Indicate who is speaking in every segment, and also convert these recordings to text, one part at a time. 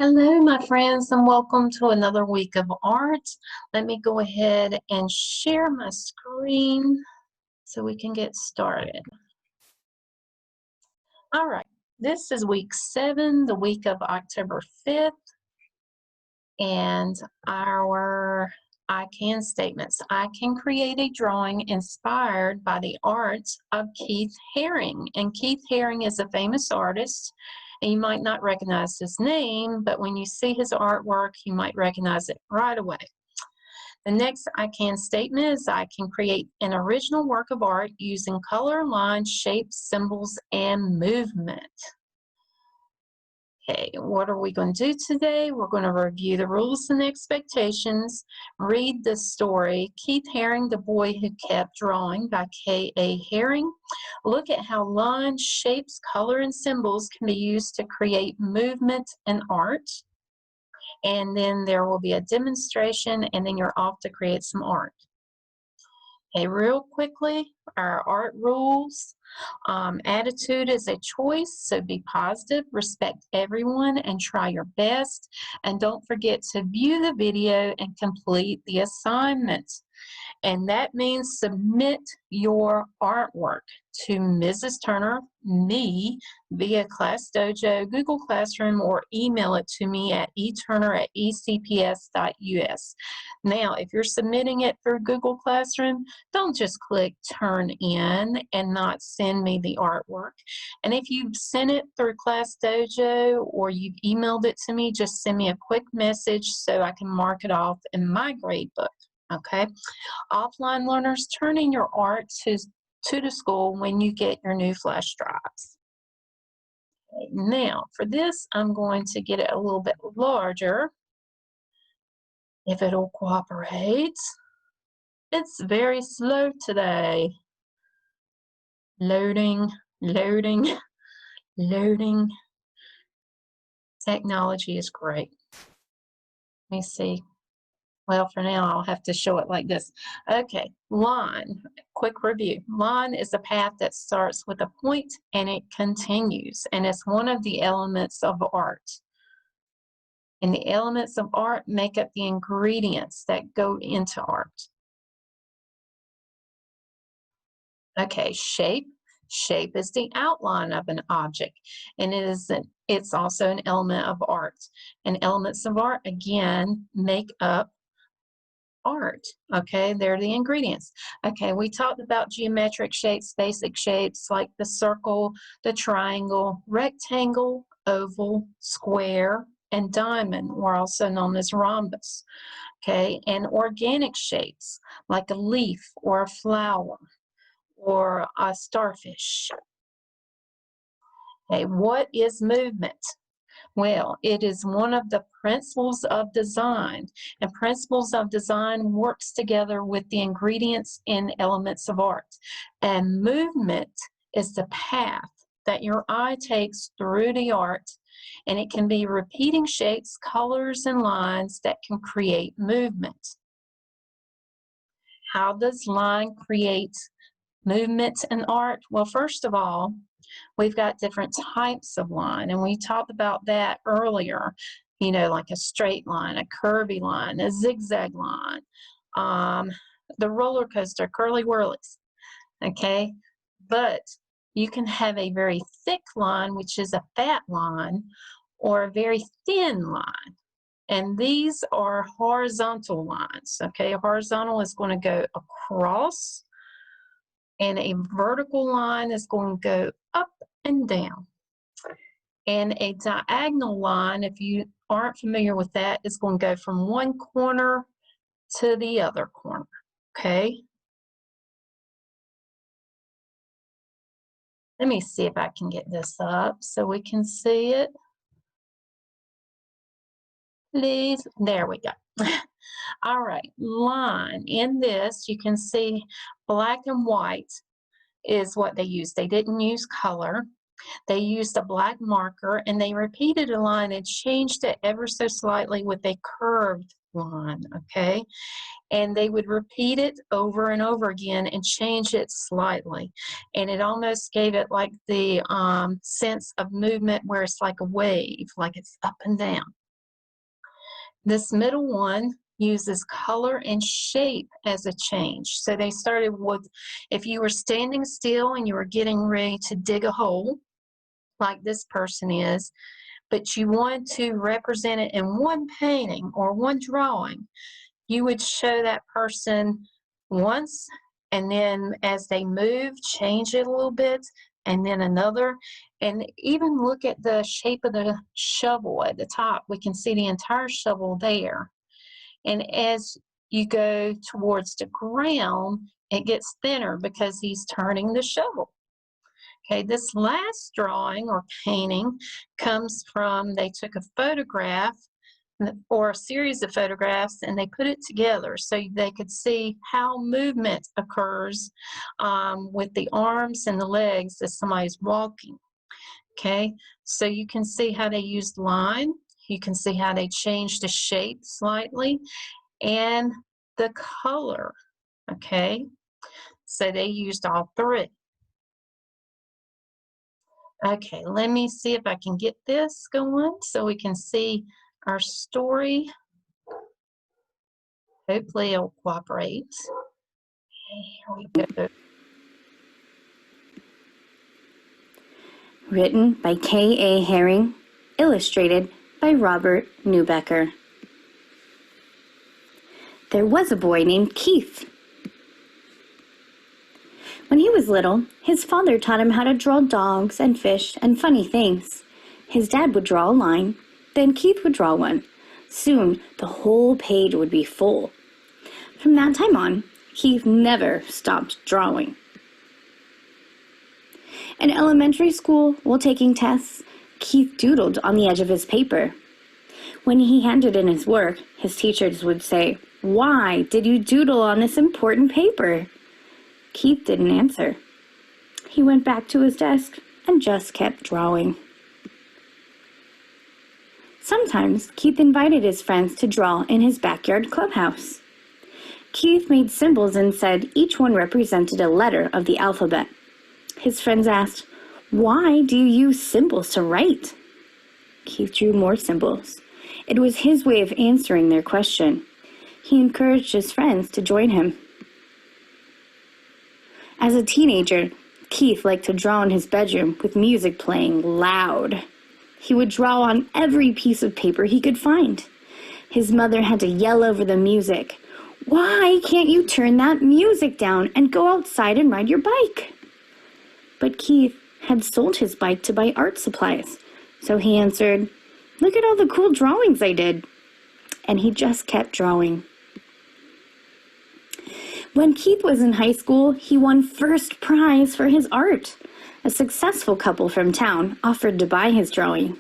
Speaker 1: Hello, my friends, and welcome to another week of art. Let me go ahead and share my screen so we can get started. All right, this is week 7, the week of October 5th, and our I can statements. I can create a drawing inspired by the art of Keith Haring. And Keith Haring is a famous artist. And you might not recognize his name, but when you see his artwork, you might recognize it right away. The next I can statement is I can create an original work of art using color, lines, shapes, symbols, and movement. Okay, what are we going to do today? We're going to review the rules and expectations, read the story, Keith Haring, The Boy Who Kept Drawing by K.A. Haring, look at how lines, shapes, color, and symbols can be used to create movement and art, and then there will be a demonstration, and then you're off to create some art. Okay, real quickly, our art rules. Attitude is a choice, so be positive, respect everyone, and try your best. And don't forget to view the video and complete the assignment. And that means submit your artwork to Mrs. Turner, me, via ClassDojo, Google Classroom, or email it to me at eturner@ecps.us. Now, if you're submitting it through Google Classroom, don't just click Turn In and not send me the artwork. And if you've sent it through ClassDojo or you've emailed it to me, just send me a quick message so I can mark it off in my grade book. Okay, offline learners, turn in your art to the school when you get your new flash drives. Okay, now, for this, I'm going to get it a little bit larger, if it'll cooperate. It's very slow today. Loading, loading, loading. Technology is great. Let me see. Well, for now, I'll have to show it like this. Okay, line, quick review. Line is a path that starts with a point and it continues, and it's one of the elements of art. And the elements of art make up the ingredients that go into art. Okay, shape. Shape is the outline of an object, and it's also an element of art. And elements of art, again, make up art. Okay, they're the ingredients. Okay, we talked about geometric shapes, basic shapes like the circle, the triangle, rectangle, oval, square, and diamond, or also known as rhombus. Okay, and organic shapes like a leaf or a flower or a starfish. Okay, what is movement? Well, it is one of the principles of design, and principles of design works together with the ingredients and elements of art. And movement is the path that your eye takes through the art, and it can be repeating shapes, colors, and lines that can create movement. How does line create movement in art? Well, first of all, we've got different types of line, and we talked about that earlier, you know, like a straight line, a curvy line, a zigzag line, the roller coaster, curly whirlies, okay? But you can have a very thick line, which is a fat line, or a very thin line. And these are horizontal lines, okay? Horizontal is going to go across, and a vertical line is going to go up and down. And a diagonal line, if you aren't familiar with that, is going to go from one corner to the other corner, okay? Let me see if I can get this up so we can see it. Please, there we go. All right, line. In this, you can see black and white is what they used. They didn't use color. They used a black marker, and they repeated a line and changed it ever so slightly with a curved line, okay? And they would repeat it over and over again and change it slightly. And it almost gave it like the sense of movement where it's like a wave, like it's up and down. This middle one uses color and shape as a change. So they started with, if you were standing still and you were getting ready to dig a hole, like this person is, but you want to represent it in one painting or one drawing, you would show that person once, and then as they move, change it a little bit, and then another. And even look at the shape of the shovel at the top. We can see the entire shovel there. And as you go towards the ground, it gets thinner because he's turning the shovel. Okay, this last drawing or painting comes from, they took a photograph or a series of photographs and they put it together so they could see how movement occurs with the arms and the legs as somebody's walking. Okay, so you can see how they used line, you can see how they changed the shape slightly, and the color. Okay, so they used all three. Okay, let me see if I can get this going so we can see our story. Hopefully it'll cooperate. Okay, here we go.
Speaker 2: Written by K.A. Haring, illustrated by Robert Newbecker. There was a boy named Keith. When he was little, his father taught him how to draw dogs and fish and funny things. His dad would draw a line, then Keith would draw one. Soon, the whole page would be full. From that time on, Keith never stopped drawing. In elementary school, while taking tests, Keith doodled on the edge of his paper. When he handed in his work, his teachers would say, "Why did you doodle on this important paper?" Keith didn't answer. He went back to his desk and just kept drawing. Sometimes Keith invited his friends to draw in his backyard clubhouse. Keith made symbols and said each one represented a letter of the alphabet. His friends asked, "Why do you use symbols to write?" Keith drew more symbols. It was his way of answering their question. He encouraged his friends to join him. As a teenager, Keith liked to draw in his bedroom with music playing loud. He would draw on every piece of paper he could find. His mother had to yell over the music, "Why can't you turn that music down and go outside and ride your bike?" But Keith had sold his bike to buy art supplies, so he answered, "Look at all the cool drawings I did." And he just kept drawing. When Keith was in high school, he won first prize for his art. A successful couple from town offered to buy his drawing.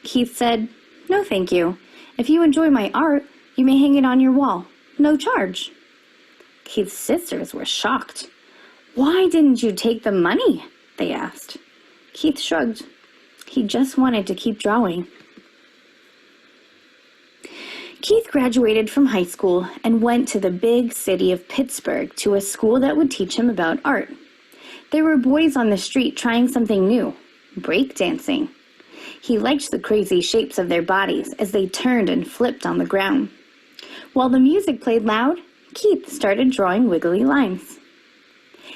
Speaker 2: Keith said, "No, thank you. If you enjoy my art, you may hang it on your wall. No charge." Keith's sisters were shocked. "Why didn't you take the money?" they asked. Keith shrugged. He just wanted to keep drawing. Keith graduated from high school and went to the big city of Pittsburgh to a school that would teach him about art. There were boys on the street trying something new, breakdancing. He liked the crazy shapes of their bodies as they turned and flipped on the ground. While the music played loud, Keith started drawing wiggly lines.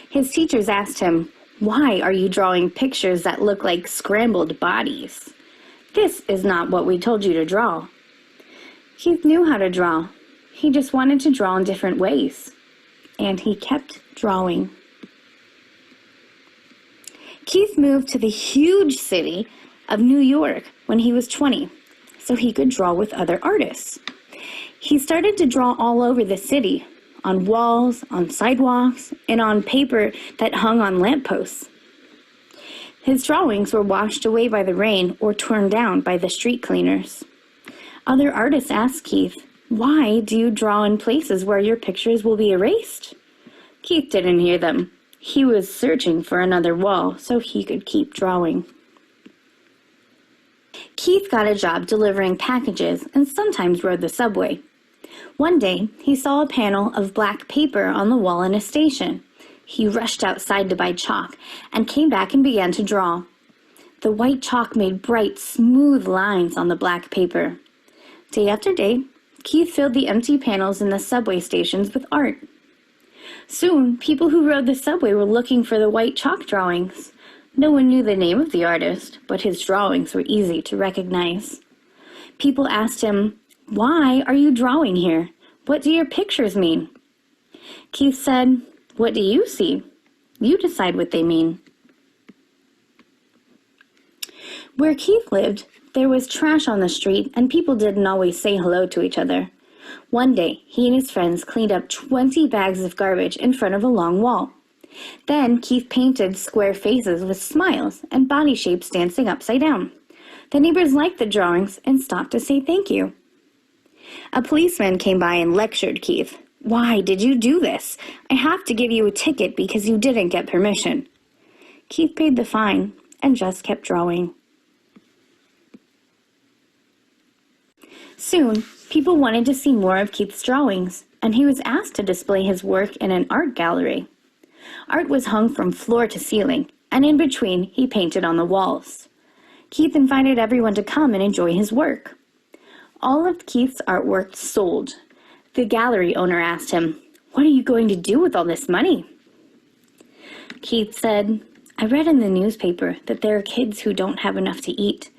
Speaker 2: His teachers asked him, "Why are you drawing pictures that look like scrambled bodies? This is not what we told you to draw." Keith knew how to draw. He just wanted to draw in different ways. And he kept drawing. Keith moved to the huge city of New York when he was 20, so he could draw with other artists. He started to draw all over the city, on walls, on sidewalks, and on paper that hung on lampposts. His drawings were washed away by the rain or torn down by the street cleaners. Other artists asked Keith, "Why do you draw in places where your pictures will be erased?" Keith didn't hear them. He was searching for another wall so he could keep drawing. Keith got a job delivering packages and sometimes rode the subway. One day, he saw a panel of black paper on the wall in a station. He rushed outside to buy chalk and came back and began to draw. The white chalk made bright, smooth lines on the black paper. Day after day, Keith filled the empty panels in the subway stations with art. Soon, people who rode the subway were looking for the white chalk drawings. No one knew the name of the artist, but his drawings were easy to recognize. People asked him, "Why are you drawing here? What do your pictures mean?" Keith said, "What do you see? You decide what they mean." Where Keith lived, there was trash on the street, and people didn't always say hello to each other. One day, he and his friends cleaned up 20 bags of garbage in front of a long wall. Then Keith painted square faces with smiles and body shapes dancing upside down. The neighbors liked the drawings and stopped to say thank you. A policeman came by and lectured Keith. "Why did you do this? I have to give you a ticket because you didn't get permission." Keith paid the fine and just kept drawing. Soon, people wanted to see more of Keith's drawings, and he was asked to display his work in an art gallery. Art was hung from floor to ceiling, and in between, he painted on the walls. Keith invited everyone to come and enjoy his work. All of Keith's artwork sold. The gallery owner asked him, "What are you going to do with all this money?" Keith said, "I read in the newspaper that there are kids who don't have enough to eat.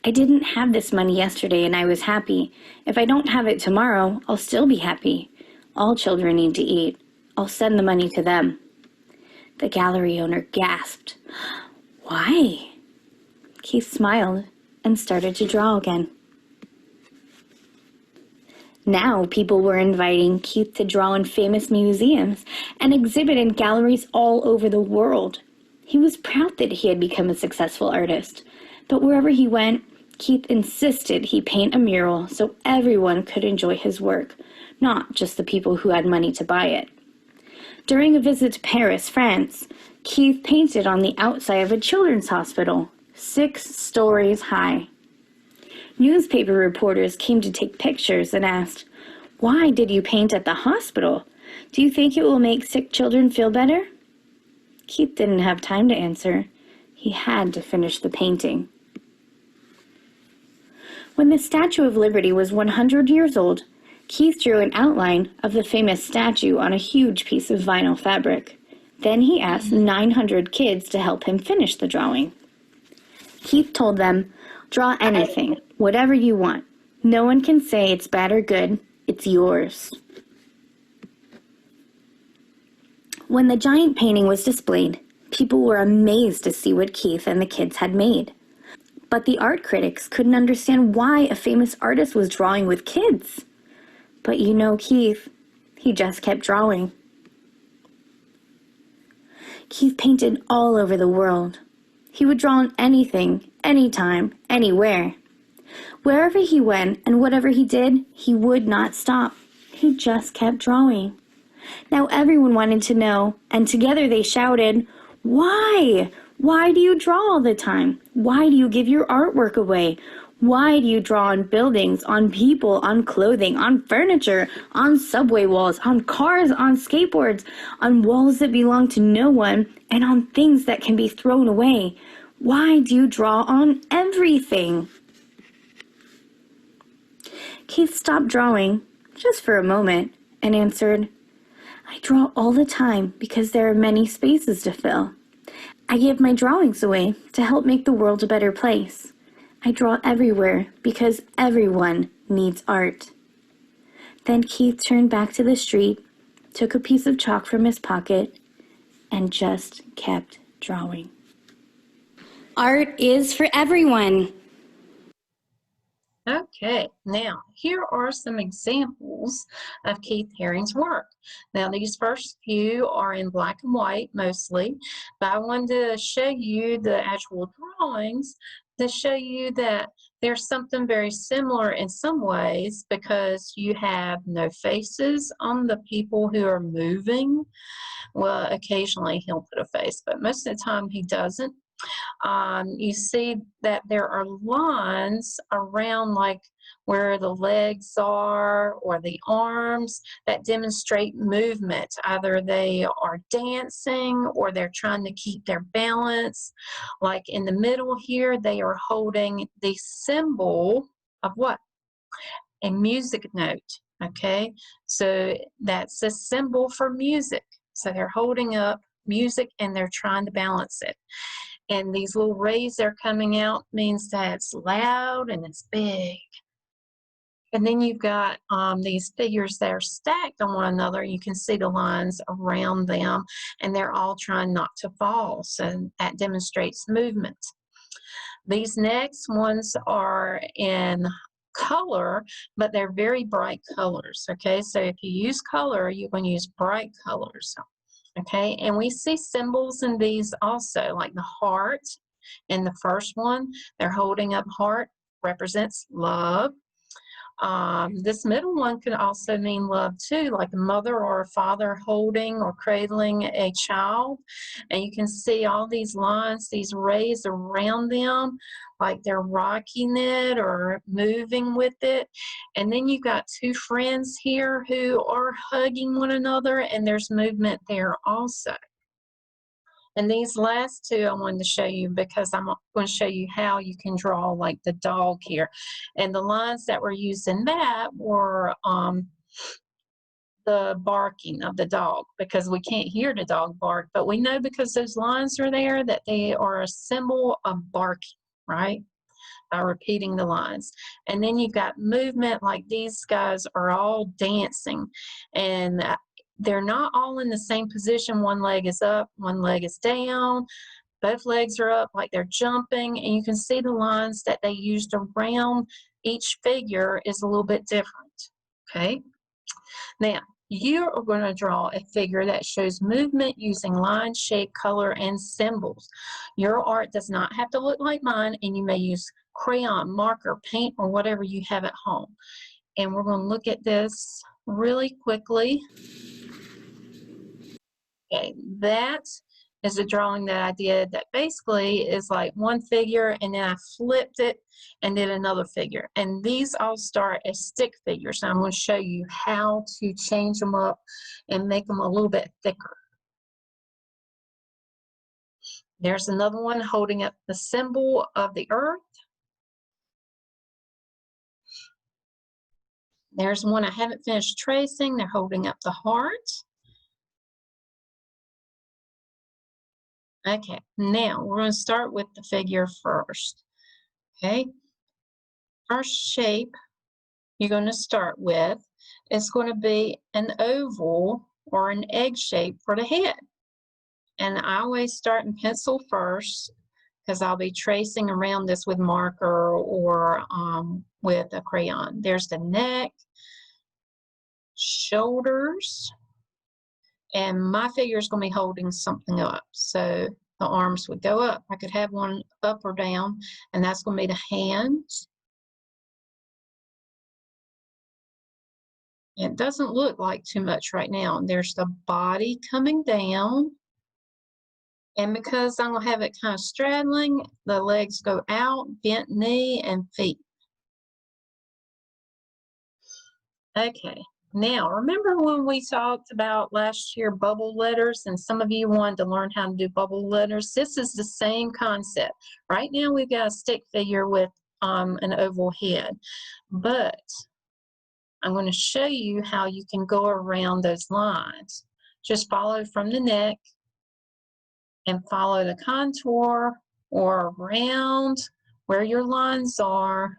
Speaker 2: I didn't have this money yesterday and I was happy. If I don't have it tomorrow, I'll still be happy. All children need to eat. I'll send the money to them." The gallery owner gasped. "Why?" Keith smiled and started to draw again. Now people were inviting Keith to draw in famous museums and exhibit in galleries all over the world. He was proud that he had become a successful artist, but wherever he went, Keith insisted he paint a mural so everyone could enjoy his work, not just the people who had money to buy it. During a visit to Paris, France, Keith painted on the outside of a children's hospital, 6 stories high. Newspaper reporters came to take pictures and asked, "Why did you paint at the hospital? Do you think it will make sick children feel better?" Keith didn't have time to answer. He had to finish the painting. When the Statue of Liberty was 100 years old, Keith drew an outline of the famous statue on a huge piece of vinyl fabric. Then he asked 900 kids to help him finish the drawing. Keith told them, "Draw anything, whatever you want. No one can say it's bad or good. It's yours." When the giant painting was displayed, people were amazed to see what Keith and the kids had made. But the art critics couldn't understand why a famous artist was drawing with kids. But you know Keith, he just kept drawing. Keith painted all over the world. He would draw on anything, anytime, anywhere. Wherever he went and whatever he did, he would not stop. He just kept drawing. Now everyone wanted to know, and together they shouted, "Why? Why do you draw all the time? Why do you give your artwork away? Why do you draw on buildings, on people, on clothing, on furniture, on subway walls, on cars, on skateboards, on walls that belong to no one, and on things that can be thrown away? Why do you draw on everything?" Keith stopped drawing, just for a moment, and answered, "I draw all the time because there are many spaces to fill. I give my drawings away to help make the world a better place. I draw everywhere because everyone needs art." Then Keith turned back to the street, took a piece of chalk from his pocket, and just kept drawing. Art is for everyone.
Speaker 1: Okay, now here are some examples of Keith Haring's work. Now these first few are in black and white mostly, but I wanted to show you the actual drawings to show you that there's something very similar in some ways because you have no faces on the people who are moving. Well, occasionally he'll put a face, but most of the time he doesn't. You see that there are lines around like where the legs are or the arms that demonstrate movement. Either they are dancing or they're trying to keep their balance. Like in the middle here, they are holding the symbol of what? a music note, okay? So that's a symbol for music. So they're holding up music and they're trying to balance it. And these little rays that are coming out means that it's loud and it's big. And then you've got these figures that are stacked on one another. You can see the lines around them, and they're all trying not to fall. So that demonstrates movement. These next ones are in color, but they're very bright colors, okay? So if you use color, you're going to use bright colors, okay? And we see symbols in these also, like the heart in the first one. They're holding up heart, represents love. This middle one could also mean love too, like a mother or a father holding or cradling a child. And you can see all these lines, these rays around them, like they're rocking it or moving with it. And then you've got two friends here who are hugging one another, and there's movement there also. And these last two I wanted to show you because I'm going to show you how you can draw like the dog here. And the lines that were used in that were the barking of the dog, because we can't hear the dog bark, but we know because those lines are there that they are a symbol of barking, right? By repeating the lines. And then you've got movement, like these guys are all dancing, and they're not all in the same position. One leg is up, one leg is down, both legs are up like they're jumping, and you can see the lines that they used around each figure is a little bit different, okay? Now, you are going to draw a figure that shows movement using line, shape, color, and symbols. Your art does not have to look like mine, and you may use crayon, marker, paint, or whatever you have at home. And we're going to look at this really quickly. Okay, that is a drawing that I did that basically is like one figure, and then I flipped it and did another figure. And these all start as stick figures. So I'm going to show you how to change them up and make them a little bit thicker. There's another one holding up the symbol of the earth. There's one I haven't finished tracing. They're holding up the heart. Okay, now we're going to start with the figure first. Okay, first shape you're going to start with is going to be an oval or an egg shape for the head. And I always start in pencil first because I'll be tracing around this with marker or with a crayon. There's the neck, shoulders, and my figure is going to be holding something up. So the arms would go up. I could have one up or down, and that's going to be the hands. It doesn't look like too much right now. There's the body coming down. And because I'm going to have it kind of straddling, the legs go out, bent knee, and feet. Okay. Now, remember when we talked about last year bubble letters, and some of you wanted to learn how to do bubble letters? This is the same concept. Right now, we've got a stick figure with an oval head, but I'm going to show you how you can go around those lines. Just follow from the neck and follow the contour or around where your lines are.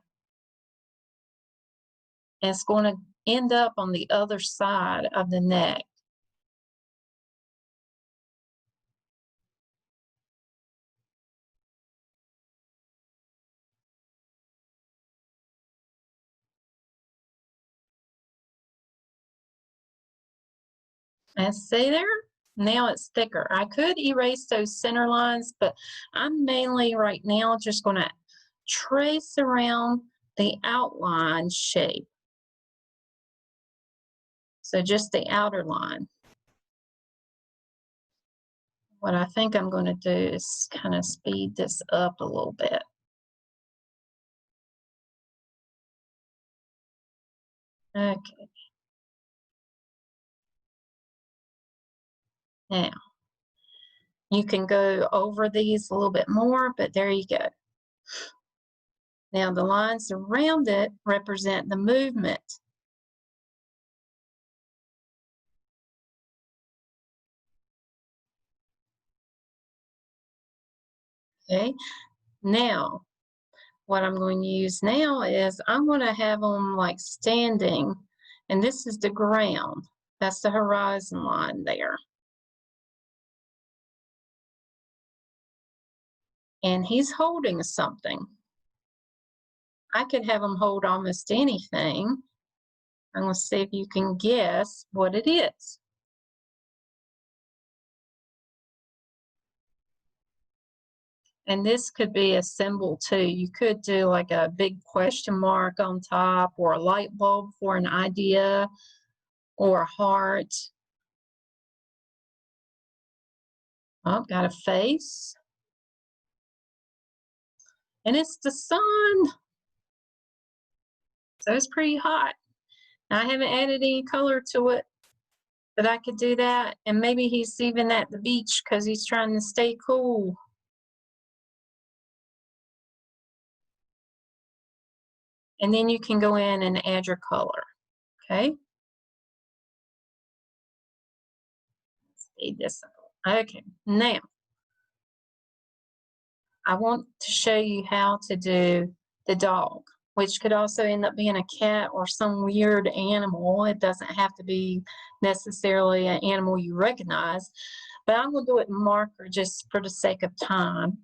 Speaker 1: And it's going to end up on the other side of the neck. And see there? Now it's thicker. I could erase those center lines, but I'm mainly right now just going to trace around the outline shape. So just the outer line. What I think I'm going to do is kind of speed this up a little bit. Okay. Now, you can go over these a little bit more, but there you go. Now the lines around it represent the movement. Okay, now what I'm going to use now is I'm going to have them like standing, and this is the ground. That's the horizon line there. And he's holding something. I could have him hold almost anything. I'm going to see if you can guess what it is. And this could be a symbol too. You could do like a big question mark on top, or a light bulb for an idea, or a heart. Oh, got a face. And it's the sun. So it's pretty hot. Now, I haven't added any color to it, but I could do that. And maybe he's even at the beach because he's trying to stay cool. And then you can go in and add your color, okay? Speed this up. Okay, now I want to show you how to do the dog, which could also end up being a cat or some weird animal. It doesn't have to be necessarily an animal you recognize, but I'm going to do it in marker just for the sake of time.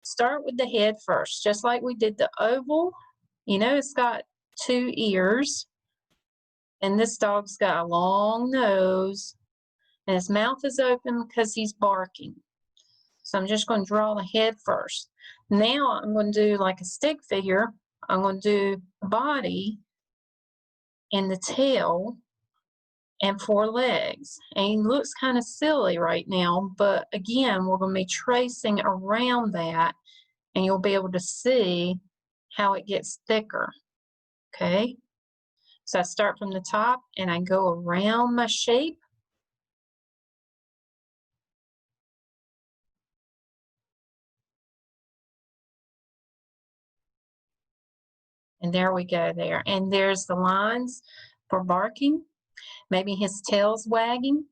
Speaker 1: Start with the head first, just like we did the oval. You know, it's got 2 ears, and this dog's got a long nose, and his mouth is open because he's barking. So I'm just going to draw the head first. Now I'm going to do like a stick figure. I'm going to do the body and the tail and 4 legs. And he looks kind of silly right now, but again, we're going to be tracing around that, and you'll be able to see how it gets thicker. Okay, so I start from the top and I go around my shape. And there we go there. And there's the lines for barking. Maybe his tail's wagging.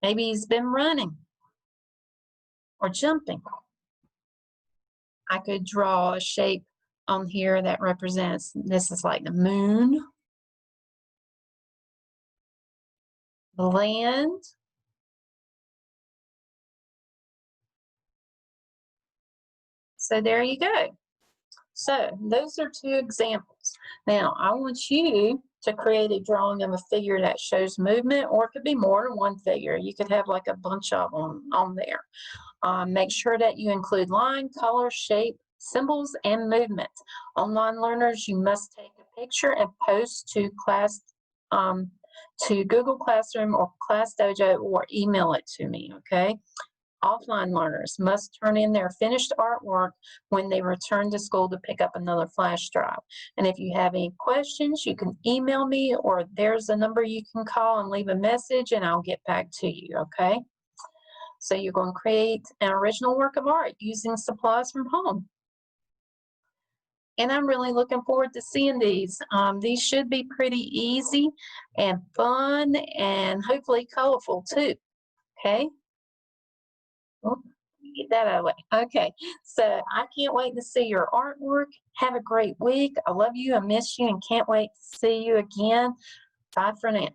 Speaker 1: Maybe he's been running or jumping. I could draw a shape on here that represents, this is like the moon, the land, so there you go. So those are 2 examples. Now I want you to create a drawing of a figure that shows movement, or it could be more than one figure. You could have like a bunch of them on there. Make sure that you include line, color, shape, symbols, and movement. Online learners, you must take a picture and post to class, to Google Classroom or ClassDojo, or email it to me, okay? Offline learners must turn in their finished artwork when they return to school to pick up another flash drive. And if you have any questions, you can email me, or there's a number you can call and leave a message, and I'll get back to you, okay? So you're going to create an original work of art using supplies from home. And I'm really looking forward to seeing these. These should be pretty easy and fun, and hopefully colorful too, okay? Oh, get that out of the way. Okay, so I can't wait to see your artwork. Have a great week. I love you, I miss you, and can't wait to see you again. Bye for now.